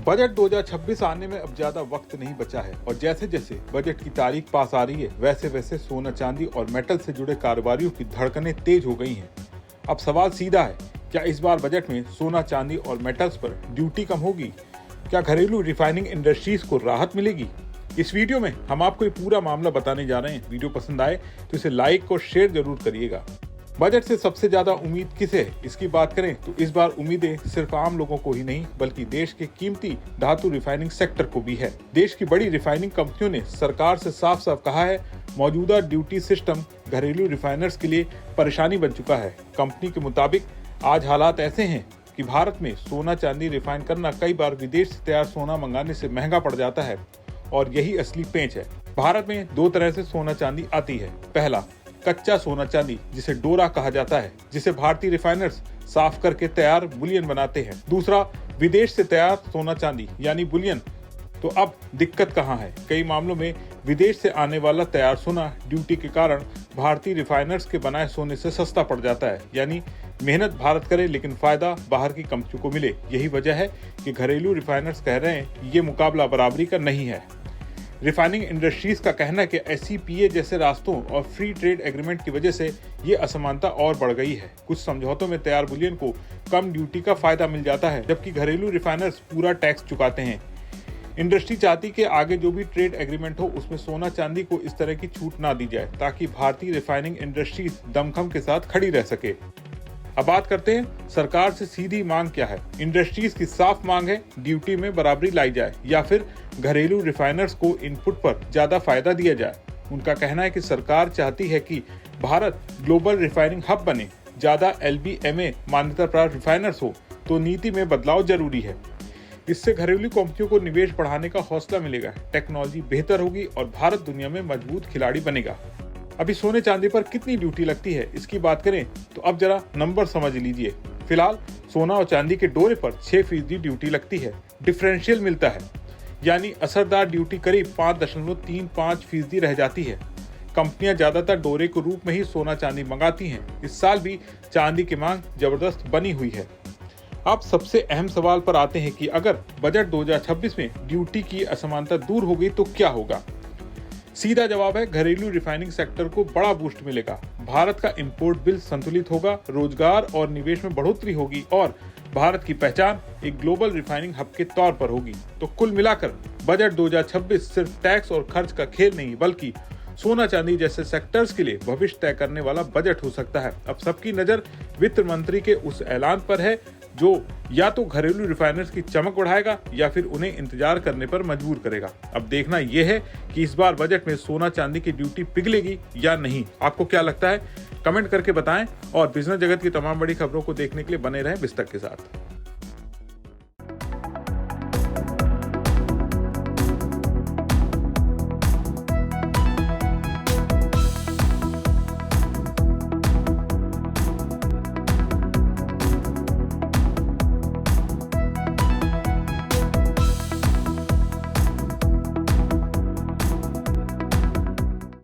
Budget 2026 आने में अब ज्यादा वक्त नहीं बचा है और जैसे जैसे बजट की तारीख पास आ रही है वैसे वैसे सोना चांदी और मेटल से जुड़े कारोबारियों की धड़कनें तेज हो गई हैं। अब सवाल सीधा है, क्या इस बार बजट में सोना चांदी और मेटल्स पर ड्यूटी कम होगी? क्या घरेलू रिफाइनिंग इंडस्ट्रीज को राहत मिलेगी? इस वीडियो में हम आपको ये पूरा मामला बताने जा रहे हैं। वीडियो पसंद आए तो इसे लाइक और शेयर जरूर करिएगा। बजट से सबसे ज्यादा उम्मीद किसे है? इसकी बात करें तो इस बार उम्मीदें सिर्फ आम लोगों को ही नहीं बल्कि देश के कीमती धातु रिफाइनिंग सेक्टर को भी है। देश की बड़ी रिफाइनिंग कंपनियों ने सरकार से साफ साफ कहा है, मौजूदा ड्यूटी सिस्टम घरेलू रिफाइनर्स के लिए परेशानी बन चुका है। कंपनी के मुताबिक आज हालात ऐसे हैं कि भारत में सोना चांदी रिफाइन करना कई बार विदेश से तैयार सोना मंगाने से महंगा पड़ जाता है और यही असली पेंच है। भारत में दो तरह से सोना चांदी आती है। पहला, कच्चा सोना चांदी जिसे डोरा कहा जाता है, जिसे भारतीय रिफाइनर्स साफ करके तैयार बुलियन बनाते हैं। दूसरा, विदेश से तैयार सोना चांदी यानी बुलियन। तो अब दिक्कत कहाँ है? कई मामलों में विदेश से आने वाला तैयार सोना ड्यूटी के कारण भारतीय रिफाइनर्स के बनाए सोने से सस्ता पड़ जाता है। यानी मेहनत भारत करे लेकिन फायदा बाहर की कंपनियों को मिले। यही वजह है कि घरेलू रिफाइनर्स कह रहे हैं ये मुकाबला बराबरी का नहीं है। रिफाइनिंग इंडस्ट्रीज का कहना है कि SCPA जैसे रास्तों और फ्री ट्रेड एग्रीमेंट की वजह से ये असमानता और बढ़ गई है। कुछ समझौतों में तैयार बुलियन को कम ड्यूटी का फायदा मिल जाता है जबकि घरेलू रिफाइनर्स पूरा टैक्स चुकाते हैं। इंडस्ट्री चाहती कि आगे जो भी ट्रेड एग्रीमेंट हो उसमें सोना चांदी को इस तरह की छूट ना दी जाए ताकि भारतीय रिफाइनिंग इंडस्ट्रीज दमखम के साथ खड़ी रह सके। अब बात करते हैं सरकार से सीधी मांग क्या है। इंडस्ट्रीज की साफ मांग है ड्यूटी में बराबरी लाई जाए या फिर घरेलू रिफाइनर्स को इनपुट पर ज्यादा फायदा दिया जाए। उनका कहना है कि सरकार चाहती है कि भारत ग्लोबल रिफाइनिंग हब बने, ज्यादा LBMA मान्यता प्राप्त रिफाइनर्स हो, तो नीति में बदलाव जरूरी है। इससे घरेलू कंपनियों को निवेश बढ़ाने का हौसला मिलेगा, टेक्नोलॉजी बेहतर होगी और भारत दुनिया में मजबूत खिलाड़ी बनेगा। अभी सोने चांदी पर कितनी ड्यूटी लगती है इसकी बात करें तो अब जरा नंबर समझ लीजिए। फिलहाल सोना और चांदी के डोरे पर 6% ड्यूटी लगती है। डिफरेंशियल मिलता है यानी असरदार ड्यूटी करीब 5.35% रह जाती है। कंपनियां ज्यादातर डोरे के रूप में ही सोना चांदी मंगाती हैं। इस साल भी चांदी की मांग जबरदस्त बनी हुई है। अब सबसे अहम सवाल पर आते हैं कि अगर बजट 2026 में ड्यूटी की असमानता दूर हो गई तो क्या होगा? सीधा जवाब है, घरेलू रिफाइनिंग सेक्टर को बड़ा बूस्ट मिलेगा। भारत का इंपोर्ट बिल संतुलित होगा, रोजगार और निवेश में बढ़ोतरी होगी और भारत की पहचान एक ग्लोबल रिफाइनिंग हब के तौर पर होगी। तो कुल मिलाकर बजट 2026 सिर्फ टैक्स और खर्च का खेल नहीं बल्कि सोना चांदी जैसे सेक्टर्स के लिए भविष्य तय करने वाला बजट हो सकता है। अब सबकी नजर वित्त मंत्री के उस ऐलान पर है जो या तो घरेलू रिफाइनर्स की चमक बढ़ाएगा या फिर उन्हें इंतजार करने पर मजबूर करेगा। अब देखना यह है कि इस बार बजट में सोना चांदी की ड्यूटी पिघलेगी या नहीं। आपको क्या लगता है? कमेंट करके बताएं और बिजनेस जगत की तमाम बड़ी खबरों को देखने के लिए बने रहें बिस्तक के साथ।